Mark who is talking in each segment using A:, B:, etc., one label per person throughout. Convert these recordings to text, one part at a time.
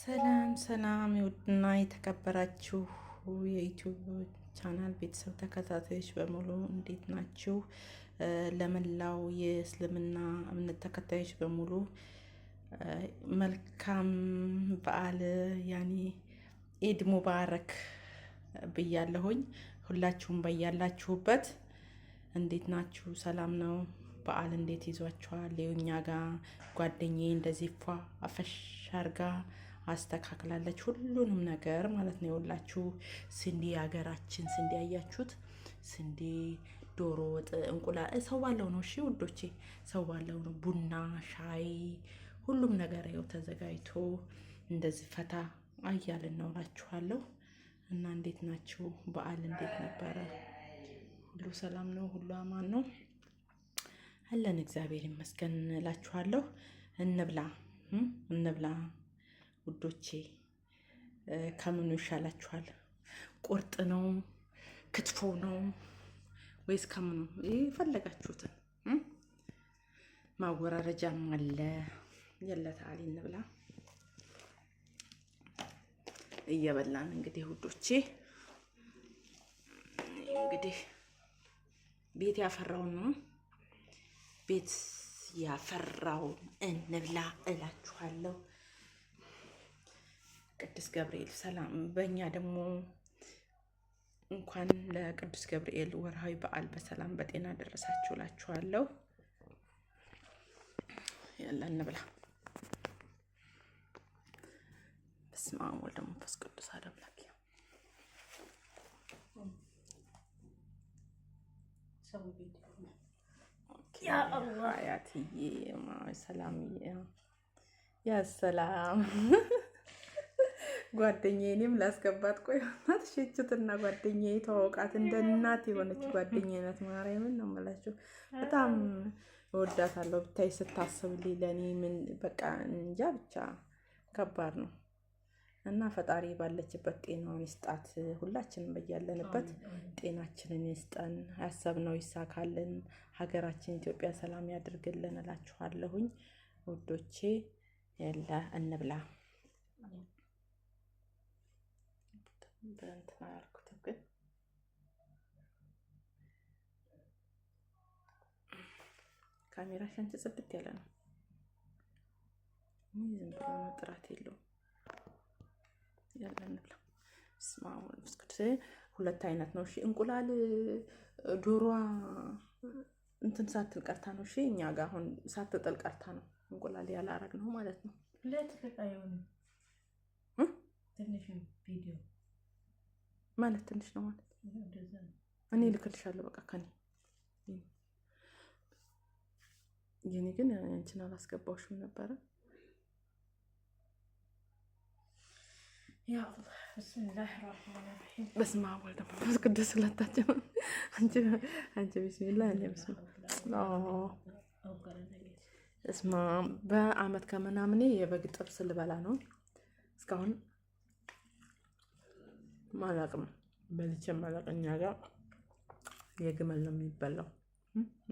A: ሰላም ሰላም የውድና የተከበራችሁ የዩቲዩብ ቻናል ቤተሰብ ተከታታዮች በሙሉ እንዴት ናችሁ? ለመላው የእስልምና እምነት ተከታዮች በሙሉ መልካም በዓል ያኔ ኢድ ሙባረክ ብያለሁኝ። ሁላችሁም በያላችሁበት እንዴት ናችሁ? ሰላም ነው? በዓል እንዴት ይዟችኋል? የኛ ጋር ጓደኛዬ እንደዚህ ፏ አፈሽ አርጋ አስተካክላለች ሁሉንም ነገር ማለት ነው። የወላችሁ ስንዴ ሀገራችን ስንዴ ያያችሁት ስንዴ፣ ዶሮ ወጥ፣ እንቁላል ሰው ባለው ነው። እሺ ውዶቼ ሰው ባለው ነው። ቡና፣ ሻይ ሁሉም ነገር ያው ተዘጋጅቶ እንደዚህ ፈታ አያልን ነው እላችኋለሁ። እና እንዴት ናችሁ? በዓል እንዴት ነበረ? ሁሉ ሰላም ነው? ሁሉ አማን ነው አለን። እግዚአብሔር ይመስገን እላችኋለሁ። እንብላ እንብላ ውዶቼ። ከምኑ ይሻላችኋል? ቁርጥ ነው ክትፎ ነው ወይስ ከምኑ? የፈለጋችሁትን ማወራረጃም አለ። የለታሊ እንብላ። እየበላን እንግዲህ ውዶቼ እንግዲህ ቤት ያፈራውን ነው ቤት ያፈራውን እንብላ እላችኋለሁ። ቅዱስ ገብርኤል ሰላም። በእኛ ደግሞ እንኳን ለቅዱስ ገብርኤል ወርሃዊ በዓል በሰላም በጤና ደረሳችሁ እላችኋለሁ። ያለ እንብላ። በስመ አብ ወወልድ ወመንፈስ ቅዱስ አሐዱ አምላክ። ያ አላህ ያትዬ ሰላምዬ ያ ሰላም ጓደኛዬ እኔም ላስገባት። ቆይ ማትሸችትና ጓደኛዬ ተዋውቃት። እንደ እናት የሆነች ጓደኛዬ ናት። ማርያምን ነው የምላችሁ። በጣም እወዳታለሁ። ብታይ ስታስብልኝ ለእኔ ምን በቃ እንጃ ብቻ ከባድ ነው። እና ፈጣሪ ባለችበት ጤናውን ይስጣት። ሁላችንም በያለንበት ጤናችንን ይስጠን። ያሰብነው ይሳካልን። ሀገራችን ኢትዮጵያ ሰላም ያድርግልን እላችኋለሁኝ ውዶቼ። የለ እንብላ። በእንትና ያልኩት ግን ካሜራሽ አንቺ ጽድት ያለ ነው። ዝም ብሎ ነው፣ ጥራት የለውም። ያለ እንብላ። በስመ አብ ወወልድ ወመንፈስ ቅዱስ። ሁለት አይነት ነው። እሺ እንቁላል ዶሮዋ እንትን ሳትል ቀርታ ነው። እሺ እኛ ጋር አሁን ሳትጥል ቀርታ ነው እንቁላል ያላረግ ነው ማለት ነው።
B: ትንሽ ቪዲዮ
A: ማለት ትንሽ ነው ማለት እኔ ልክልሻለሁ። በቃ ከኔ የኔ ግን አንቺን አላስገባውሽም ነበረ።
B: ያ ቢስሚላህ ራህማን ራሂም።
A: በስመ አብ ወወልድ ወመንፈስ ቅዱስ። ሁለታችን አንቺ ቢስሚላህ እኔ ቢስሚላህ። እስማ በአመት ከምናምኔ የበግ ጥብስ ልበላ ነው። እስካሁን ማላቅም በልቼ ማላቅኛ ጋር የግመል ነው የሚበላው።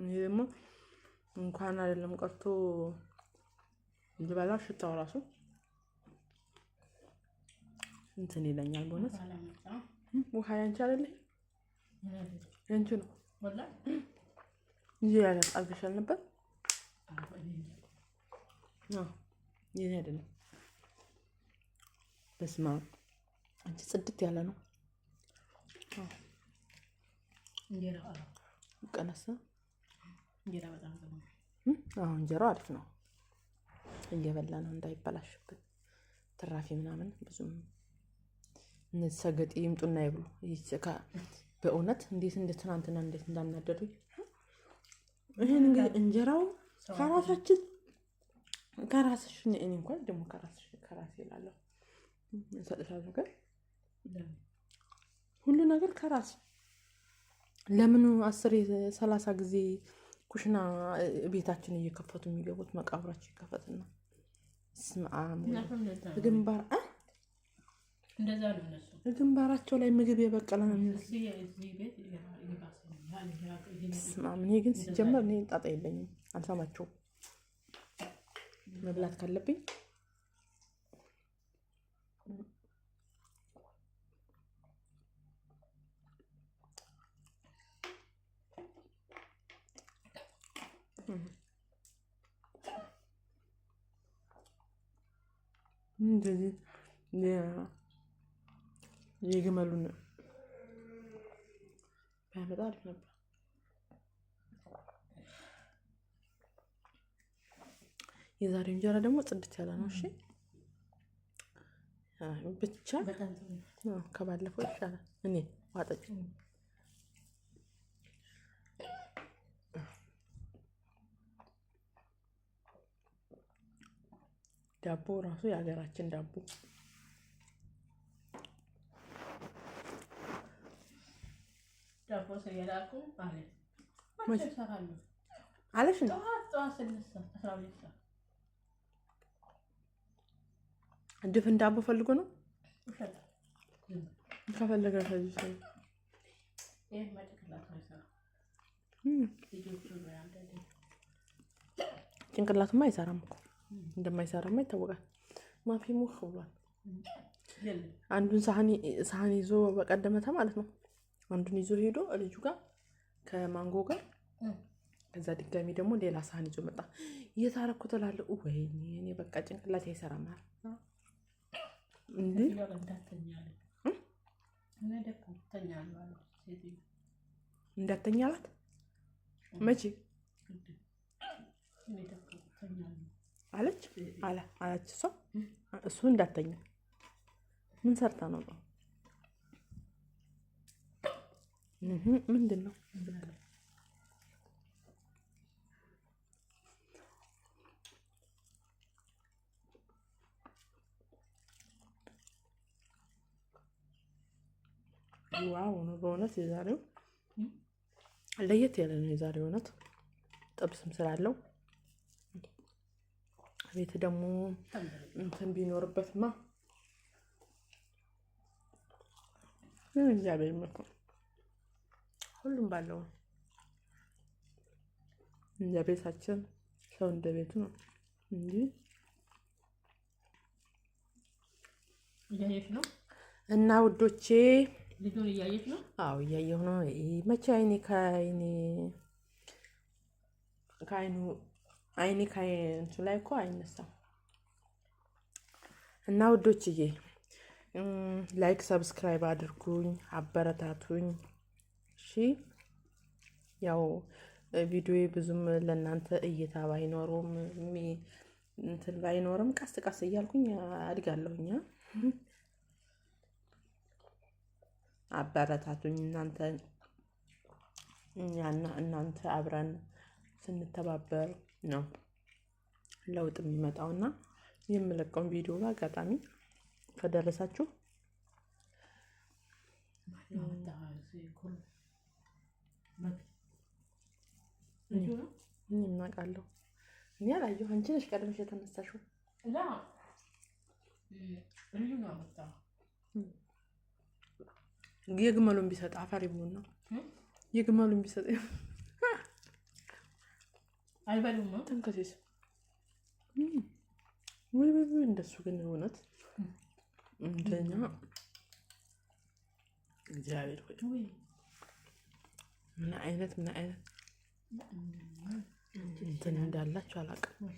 A: ይሄ ደግሞ እንኳን አይደለም ቀርቶ ልበላ ሽታው ራሱ እንትን ይለኛል። ቦነስ ውሃ ያንቺ አይደለ? ያንቺ ነው ወላሂ። ይሄ ያለ አልገሻል ነበር። ይሄ አይደለም። በስመ አብ አንቺ ጽድት ያለ ነው።
B: እንጀራ
A: ቀነሰ።
B: እንጀራ በጣም ነው።
A: እንጀራው አሪፍ ነው። እየበላ ነው እንዳይበላሽብን። ትራፊ ምናምን ብዙም እነዚህ ሰገጤ ይምጡና ይብሉ። ይስካ በእውነት እንዴት እንደ ትናንትና እንዴት እንዳናደዱኝ። ይሄን እንግዲህ እንጀራው ከራሳችን ከራስሽ እኔ እንኳን ደግሞ ከራሴ እላለሁ እንሰጥሻለሁ ነገር ሁሉ ነገር ከራስ ለምን 10-30 ጊዜ ኩሽና ቤታችን እየከፈቱ የሚገቡት? መቃብራችን ይከፈትና ስማም ግንባር
B: እንደዛ ነው እነሱ
A: ግንባራቸው ላይ ምግብ የበቀለ ነው። ስማም እኔ ግን ሲጀመር እኔ ጣጣ የለኝም፣ አልሰማቸውም። መብላት ካለብኝ እንደዚህ የግመሉን ባያመጣ አሪፍ ነበር። የዛሬው እንጀራ ደግሞ ጽድት ያለ ነው። እሺ ብቻ ከባለፈው ይሻላል። እኔ ዋጠጭ ዳቦ ራሱ የሀገራችን ዳቦ
B: ዳቦ ስለያላኩ ማለት
A: መቼ
B: ይሰራሉ
A: አለሽ ነው
B: ጠዋት ስነሳ 12 ሰዓት
A: ድፍን ዳቦ ፈልጎ ነው ከፈለገ ከዚህ ሰው
B: ይሄ ማጭቅላት ነው ሰራ ልጆቹ ነው ያንደደ
A: ጭንቅላቱማ አይሰራም እኮ እንደማይሰራማ ይታወቃል። ማፊ ሙህ ብሏል። አንዱን ሳህን ይዞ በቀደመታ ማለት ነው። አንዱን ይዞ ሄዶ ልጁ ጋር ከማንጎ ጋር ከዛ ድጋሚ ደግሞ ሌላ ሳህን ይዞ መጣ። እየታረኩ ትላለህ ወይ እኔ በቃ ጭንቅላት አይሰራም ማለት እንዴ እንዳተኛ አላት። መቼ አለች አለች እሱ እንዳተኛ ምን ሰርታ ነው? ምንድን ነው? ዋው ነው በእውነት የዛሬው ለየት ያለ ነው። የዛሬው እውነት ጥብስም ስላለው ቤት ደግሞ እንትን ቢኖርበትማ እግዚአብሔር ይመስገን ሁሉም ባለው እንደ ቤታችን ሰው እንደ ቤቱ ነው እንጂ
B: እያየሽ ነው።
A: እና ውዶቼ
B: ልጁን እያየሽ ነው?
A: አዎ እያየሁ ነው። መቼ አይኔ ከአይኑ ላይ እኮ አይነሳም። እና ውዶችዬ ላይክ ሰብስክራይብ አድርጉኝ፣ አበረታቱኝ። እሺ ያው ቪዲዮ ብዙም ለእናንተ እይታ ባይኖሩም እንትን ባይኖርም ቀስ ቀስ እያልኩኝ አድጋለሁኝ። አበረታቱኝ። እናንተ አብረን ስንተባበር ነው ለውጥ የሚመጣውና የምለቀውን ቪዲዮ በአጋጣሚ ከደረሳችሁ እኔ እናውቃለሁ። እኔ አላየሁ። አንቺ ነሽ ቀድመሽ የተነሳሽው። የግመሉን ቢሰጥ አፈር ይሙን ነው። የግመሉን ቢሰጥ
B: አይበሉም ነው
A: ተንከሲስ ወይ እንደሱ ግን እውነት እንደኛ እግዚአብሔር ወይ ምን አይነት እንትን እንዳላችሁ አላውቅም።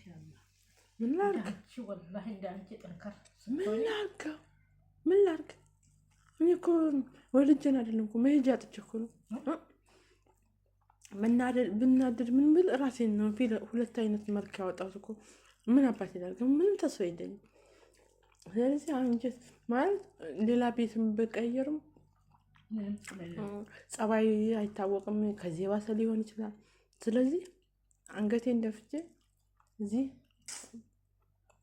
A: ምን ላድርግ እኔ እኮ ወልጄን አይደለም እኮ መሄጃ አጥቼ እኮ ነው። ብናደድ ምን ብል ራሴን ነው ሁለት አይነት መልክ ያወጣሁት እኮ ምን አባት ይላልከ ምንም ተስፋ የለኝም። ስለዚህ አሁን ማለት ሌላ ቤትም በቀየርም ጸባይ አይታወቅም፣ ከዚህ ባሰ ሊሆን ይችላል። ስለዚህ አንገቴን ደፍቼ እዚህ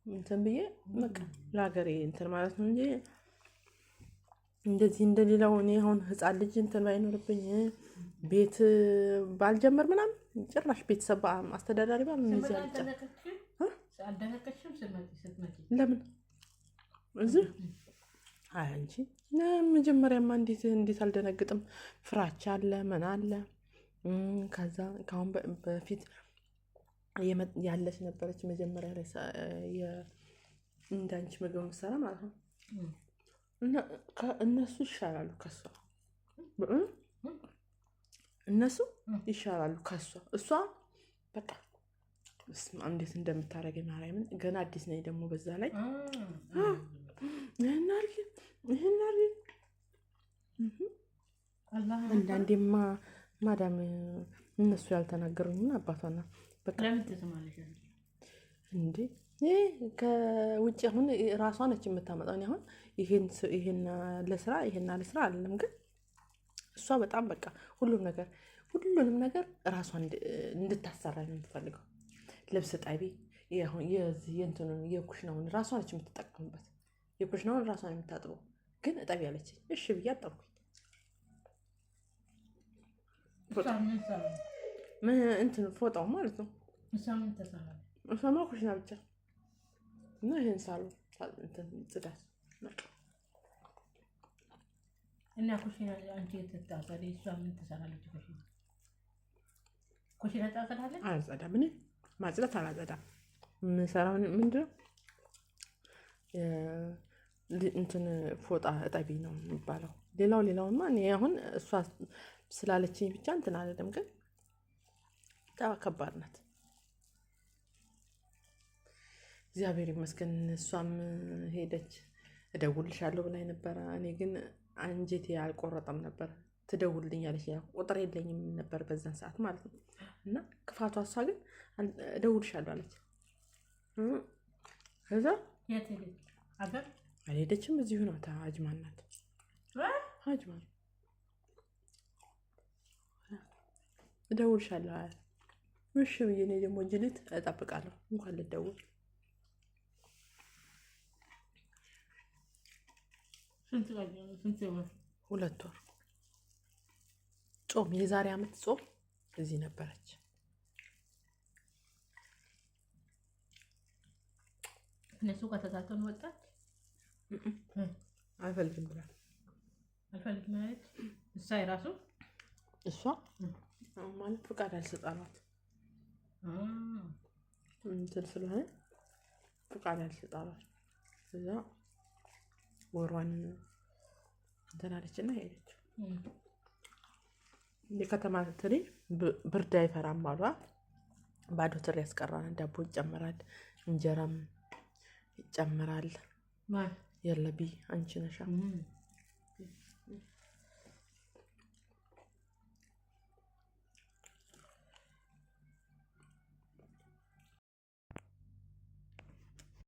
A: እንትን ብዬ በቃ ለሀገሬ እንትን ማለት ነው እንጂ እንደዚህ እንደሌላው እኔ አሁን ህፃን ልጅ እንትን ባይኖርብኝ ቤት ባልጀመር ምናምን ጭራሽ ቤተሰብ አስተዳዳሪ ባል ምን ይዛል ለምን እዚህ አይ አንቺ መጀመሪያማ እንዴት አልደነግጥም? ፍራቻ አለ ምን አለ። ከዛ ካሁን በፊት ያለች ነበረች መጀመሪያ ላይ እንዳንቺ ምግብ ምሰራ ማለት ነው። እነሱ ይሻላሉ ከሷ እነሱ ይሻላሉ ከሷ። እሷ በቃ እንዴት እንደምታደርገኝ ማርያምን። ገና አዲስ ነኝ ደግሞ በዛ ላይ ይህን አድርጊ። አንዳንዴማ ማዳም እነሱ ያልተናገሩኝና አባቷና በቃ እንዴ ከውጭ አሁን ራሷ ነች የምታመጣው። አሁን ይሄን ለስራ አለም፣ ግን እሷ በጣም በቃ ሁሉንም ነገር ራሷ እንድታሰራ ነው የምትፈልገው። ልብስ ጠቢ፣ የእንትኑን የኩሽናውን ራሷ ነች የምትጠቀምበት። የኩሽናውን ራሷ ነው የምታጥበው። ግን እጠቢ ያለችኝ እሺ ብዬ አጠብኩኝ። እንትን ፎጣው ማለት ነው። እሷማ ኩሽና ብቻ እና ይሄን ሳሎን ጽዳት
B: እና ኩሽና አንቺ ተጣጣሪ እሷ ምን ትሰራለች? ኩሽና ታጸዳለች?
A: አላጸዳም። እኔ ማጽዳት አላጸዳም። የምሰራው ምንድነው እንትን ፎጣ እጠቢ ነው የሚባለው። ሌላውማ እኔ አሁን እሷ ስላለችኝ ብቻ እንትን አልልም፣ ግን በጣም ከባድ ናት። እግዚአብሔር ይመስገን። እሷም ሄደች። እደውልሻለሁ ብላኝ ነበረ። እኔ ግን አንጀቴ አልቆረጠም ነበር። ትደውልልኛለች፣ ቁጥር የለኝም ነበር በዛን ሰዓት ማለት ነው። እና ክፋቷ እሷ ግን እደውልሻለሁ አለች። ከዛ አልሄደችም፣ እዚሁ ናት። አጅማን ናት። አጅማን እደውልሻለሁ አለ። እሺ ብዬ እኔ ደግሞ ጅሊት እጠብቃለሁ እንኳን ልደውል።
B: ስንት ወር?
A: 2 ወር ጾም፣ የዛሬ ዓመት ጾም እዚህ ነበረች።
B: እነሱ ከተዛተኑ ወጣች።
A: አልፈልግም ብላ
B: አልፈልግም ማለት እሷ የራሱ
A: እሷ ማለት ፍቃድ አልሰጣሏት እንትን ስለሆነ ፍቃድ አልሰጣሏት። እዛ ወሯን እንትን አለችና ሄደች። የከተማ ትሪ ብርድ አይፈራም አሏ። ባዶ ትሪ ያስቀራል። ዳቦ ይጨምራል፣ እንጀራም ይጨምራል። የለቢ አንቺ ነሻ